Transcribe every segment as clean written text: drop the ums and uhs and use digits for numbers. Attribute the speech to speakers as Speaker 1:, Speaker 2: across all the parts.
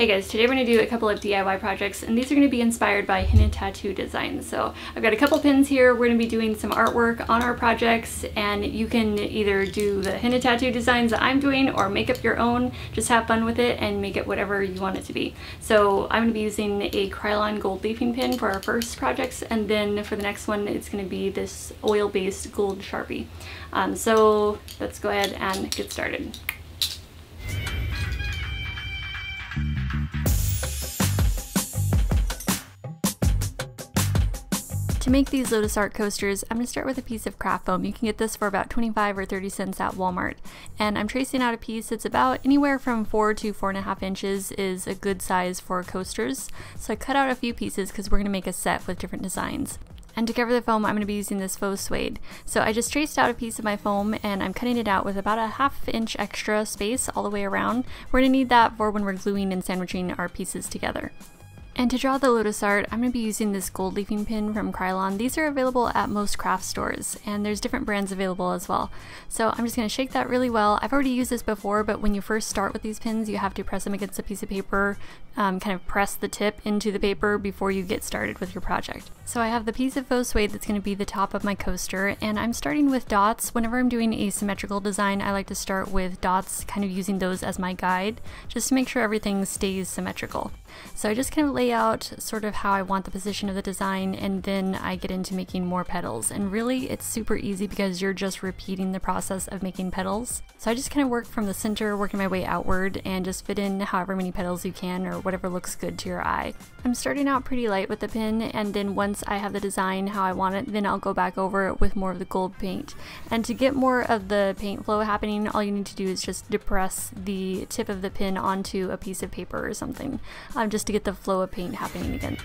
Speaker 1: Hey guys, today we're going to do a couple of DIY projects, and these are going to be inspired by henna tattoo designs. So I've got a couple pins here. We're going to be doing some artwork on our projects, and you can either do the henna tattoo designs that I'm doing or make up your own. Just have fun with it and make it whatever you want it to be. So I'm going to be using a Krylon gold leafing pin for our first projects, and then for the next one it's going to be this oil-based gold Sharpie. So let's go ahead and get started. To make these Lotus art coasters, I'm going to start with a piece of craft foam. You can get this for about 25 or 30 cents at Walmart. And I'm tracing out a piece that's about anywhere from 4 to 4.5 inches is a good size for coasters. So I cut out a few pieces because we're going to make a set with different designs. And to cover the foam, I'm going to be using this Faux Suede. So I just traced out a piece of my foam and I'm cutting it out with about a 1/2 inch extra space all the way around. We're going to need that for when we're gluing and sandwiching our pieces together. And to draw the Lotus art, I'm going to be using this gold leafing pin from Krylon. These are available at most craft stores, and there's different brands available as well. So I'm just going to shake that really well. I've already used this before, but when you first start with these pins, you have to press them against a piece of paper, kind of press the tip into the paper before you get started with your project. So I have the piece of Faux Suede that's going to be the top of my coaster, and I'm starting with dots. Whenever I'm doing a symmetrical design, I like to start with dots, kind of using those as my guide, just to make sure everything stays symmetrical. So I just kind of lay out sort of how I want the position of the design, and then I get into making more petals. And really it's super easy because you're just repeating the process of making petals. So I just kind of work from the center, working my way outward, and just fit in however many petals you can or whatever looks good to your eye. I'm starting out pretty light with the pin, and then once I have the design how I want it, then I'll go back over it with more of the gold paint. And to get more of the paint flow happening, all you need to do is just depress the tip of the pin onto a piece of paper or something, just to get the flow of paint happening again.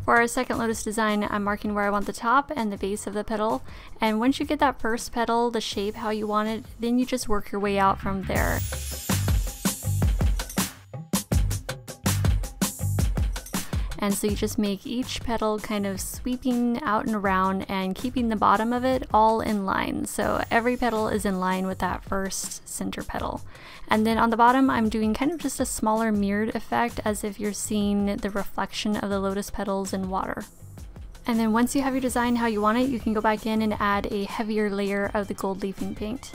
Speaker 1: For our second Lotus design, I'm marking where I want the top and the base of the petal, and once you get that first petal, the shape how you want it, then you just work your way out from there. And so you just make each petal kind of sweeping out and around and keeping the bottom of it all in line. So every petal is in line with that first center petal. And then on the bottom, I'm doing kind of just a smaller mirrored effect, as if you're seeing the reflection of the lotus petals in water. And then once you have your design how you want it, you can go back in and add a heavier layer of the gold leafing paint.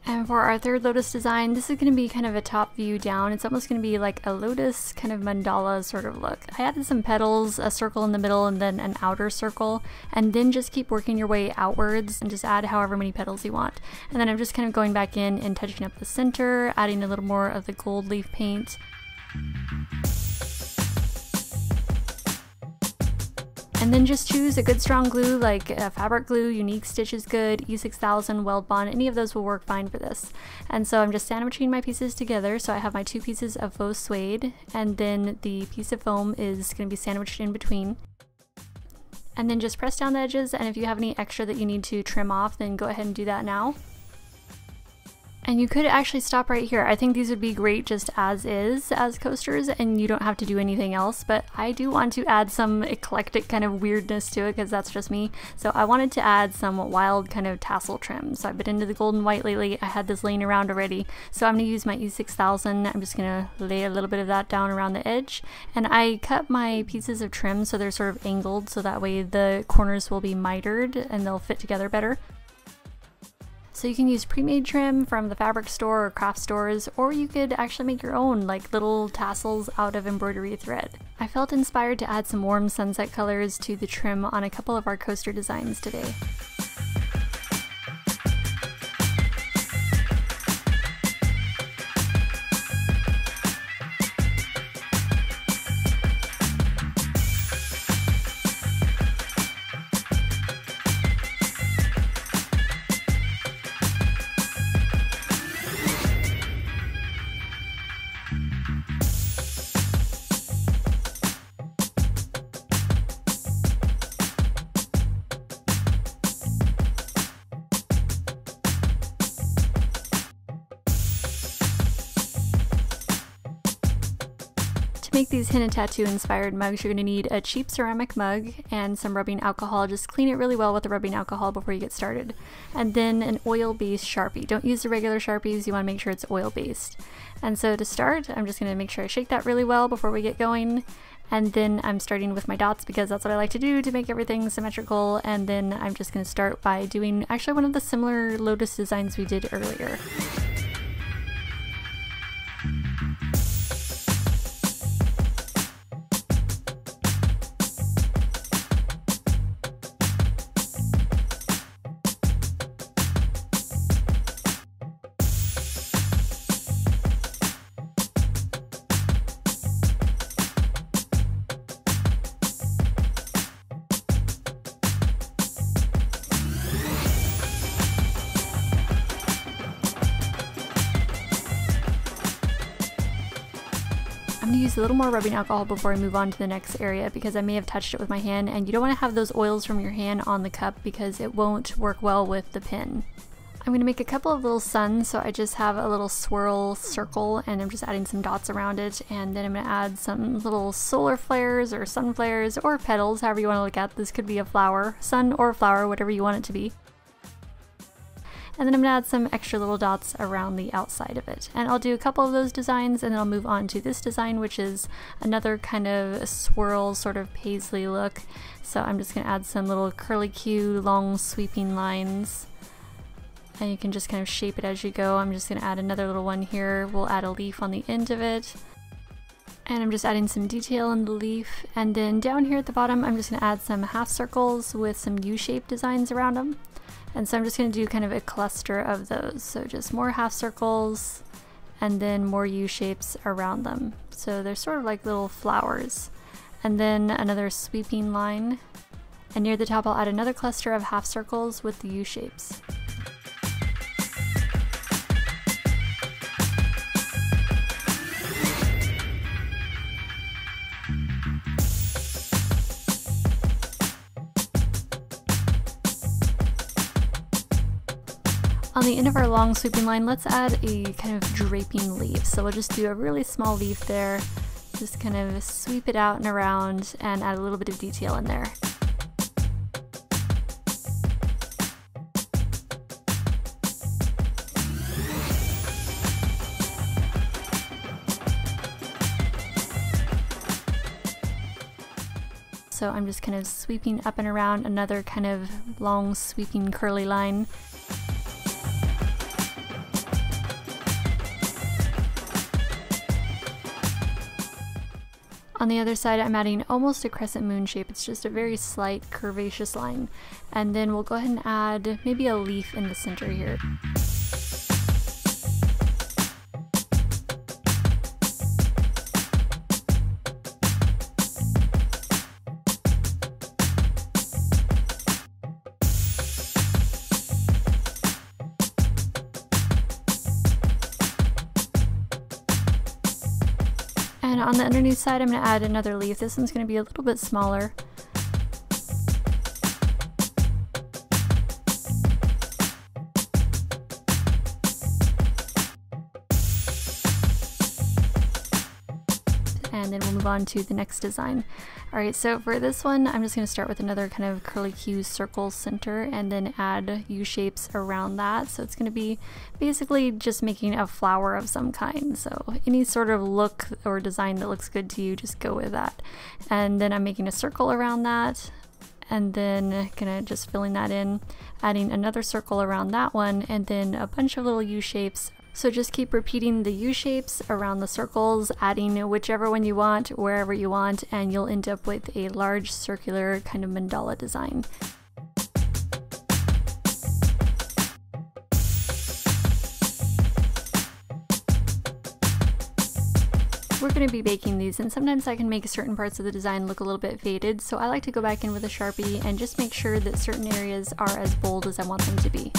Speaker 1: And for our third Lotus design, this is going to be kind of a top view down. It's almost going to be like a lotus kind of mandala sort of look. I added some petals, a circle in the middle, and then an outer circle, and then just keep working your way outwards and just add however many petals you want. And then I'm just kind of going back in and touching up the center, adding a little more of the gold leaf paint. And then just choose a good strong glue, like fabric glue, unique stitch is good, E6000, weld bond, any of those will work fine for this. And so I'm just sandwiching my pieces together. So I have my two pieces of Faux Suede, and then the piece of foam is going to be sandwiched in between. And then just press down the edges, and if you have any extra that you need to trim off, then go ahead and do that now. And you could actually stop right here. I think these would be great just as is, as coasters, and you don't have to do anything else, but I do want to add some eclectic kind of weirdness to it because that's just me. So I wanted to add some wild kind of tassel trim. So I've been into the gold and white lately. I had this laying around already. So I'm going to use my E6000. I'm just going to lay a little bit of that down around the edge. And I cut my pieces of trim so they're sort of angled, so that way the corners will be mitered and they'll fit together better. So you can use pre-made trim from the fabric store or craft stores, or you could actually make your own, like little tassels out of embroidery thread. I felt inspired to add some warm sunset colors to the trim on a couple of our coaster designs today. To make these henna tattoo inspired mugs, you're going to need a cheap ceramic mug and some rubbing alcohol. Just clean it really well with the rubbing alcohol before you get started. And then an oil-based Sharpie. Don't use the regular Sharpies, you want to make sure it's oil-based. And so to start, I'm just going to make sure I shake that really well before we get going. And then I'm starting with my dots because that's what I like to do to make everything symmetrical. And then I'm just going to start by doing actually one of the similar Lotus designs we did earlier. I'm going to use a little more rubbing alcohol before I move on to the next area because I may have touched it with my hand, and you don't want to have those oils from your hand on the cup because it won't work well with the pin. I'm going to make a couple of little suns, so I just have a little swirl circle and I'm just adding some dots around it, and then I'm going to add some little solar flares or sun flares or petals, however you want to look at. This could be a flower, sun or flower, whatever you want it to be. And then I'm going to add some extra little dots around the outside of it. And I'll do a couple of those designs and then I'll move on to this design, which is another kind of swirl sort of paisley look. So I'm just going to add some little curly-Q long sweeping lines. And you can just kind of shape it as you go. I'm just going to add another little one here. We'll add a leaf on the end of it. And I'm just adding some detail in the leaf. And then down here at the bottom, I'm just going to add some half circles with some U-shaped designs around them. And so I'm just going to do kind of a cluster of those. So just more half circles and then more U-shapes around them. So they're sort of like little flowers. And then another sweeping line. And near the top I'll add another cluster of half circles with the U-shapes. On the end of our long sweeping line, let's add a kind of draping leaf. So we'll just do a really small leaf there, just kind of sweep it out and around and add a little bit of detail in there. So I'm just kind of sweeping up and around another kind of long sweeping curly line. On the other side, I'm adding almost a crescent moon shape. It's just a very slight curvaceous line. And then we'll go ahead and add maybe a leaf in the center here. And on the underneath side, I'm going to add another leaf. This one's going to be a little bit smaller. And then we'll move on to the next design. Alright, so for this one, I'm just going to start with another kind of curly-Q circle center and then add U-shapes around that. So it's going to be basically just making a flower of some kind. So any sort of look or design that looks good to you, just go with that. And then I'm making a circle around that, and then gonna just filling that in, adding another circle around that one, and then a bunch of little U-shapes. So just keep repeating the U-shapes around the circles, adding whichever one you want, wherever you want, and you'll end up with a large circular kind of mandala design. We're going to be baking these, and sometimes I can make certain parts of the design look a little bit faded, so I like to go back in with a Sharpie and just make sure that certain areas are as bold as I want them to be.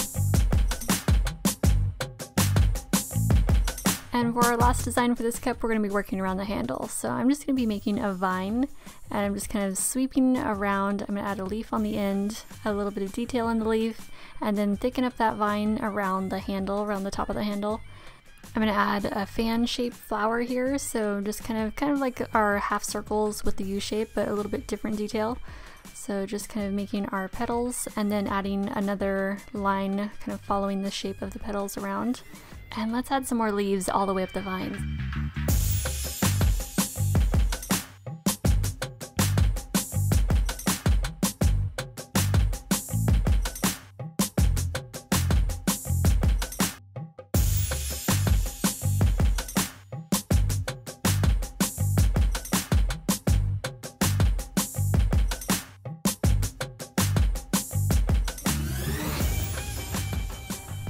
Speaker 1: And for our last design for this cup, we're going to be working around the handle. So I'm just going to be making a vine, and I'm just kind of sweeping around. I'm going to add a leaf on the end, a little bit of detail in the leaf, and then thicken up that vine around the handle, around the top of the handle. I'm going to add a fan-shaped flower here, so just kind of like our half circles with the U shape, but a little bit different detail. So just kind of making our petals and then adding another line kind of following the shape of the petals around. And let's add some more leaves all the way up the vine.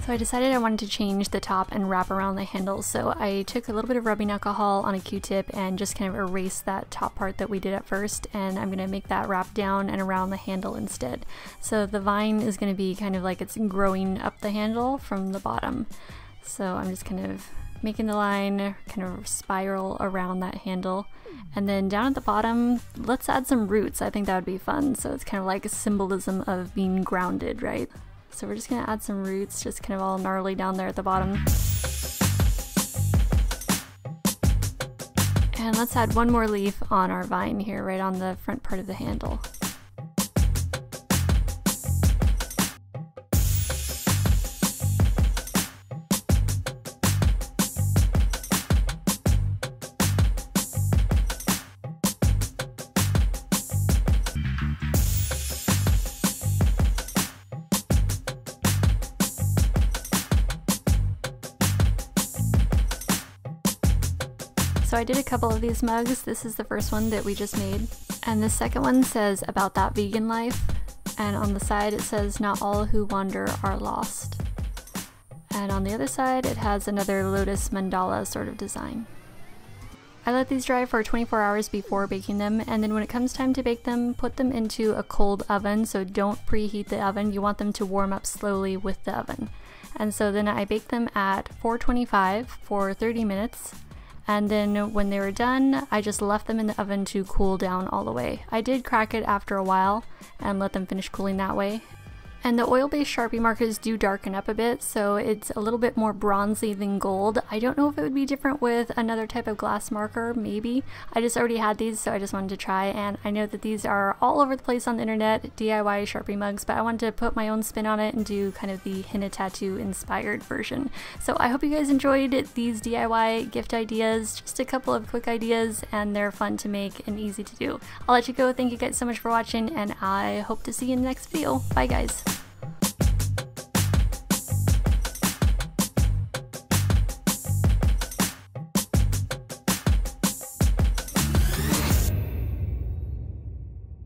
Speaker 1: So I decided I wanted to change the top and wrap around the handle, so I took a little bit of rubbing alcohol on a Q-tip and just kind of erased that top part that we did at first, and I'm going to make that wrap down and around the handle instead. So the vine is going to be kind of like it's growing up the handle from the bottom. So I'm just kind of making the line kind of spiral around that handle. And then down at the bottom, let's add some roots. I think that would be fun. So it's kind of like a symbolism of being grounded, right? So we're just going to add some roots, just kind of all gnarly down there at the bottom. And let's add one more leaf on our vine here, right on the front part of the handle. So I did a couple of these mugs. This is the first one that we just made. And the second one says about that vegan life. And on the side it says not all who wander are lost. And on the other side it has another lotus mandala sort of design. I let these dry for 24 hours before baking them, and then when it comes time to bake them, put them into a cold oven, so don't preheat the oven. You want them to warm up slowly with the oven. And so then I baked them at 425 for 30 minutes. And then when they were done, I just left them in the oven to cool down all the way. I did crack it after a while and let them finish cooling that way. And the oil-based Sharpie markers do darken up a bit, so it's a little bit more bronzy than gold. I don't know if it would be different with another type of glass marker, maybe. I just already had these, so I just wanted to try, and I know that these are all over the place on the internet, DIY Sharpie mugs, but I wanted to put my own spin on it and do kind of the henna tattoo inspired version. So I hope you guys enjoyed these DIY gift ideas, just a couple of quick ideas, and they're fun to make and easy to do. I'll let you go. Thank you guys so much for watching, and I hope to see you in the next video. Bye guys.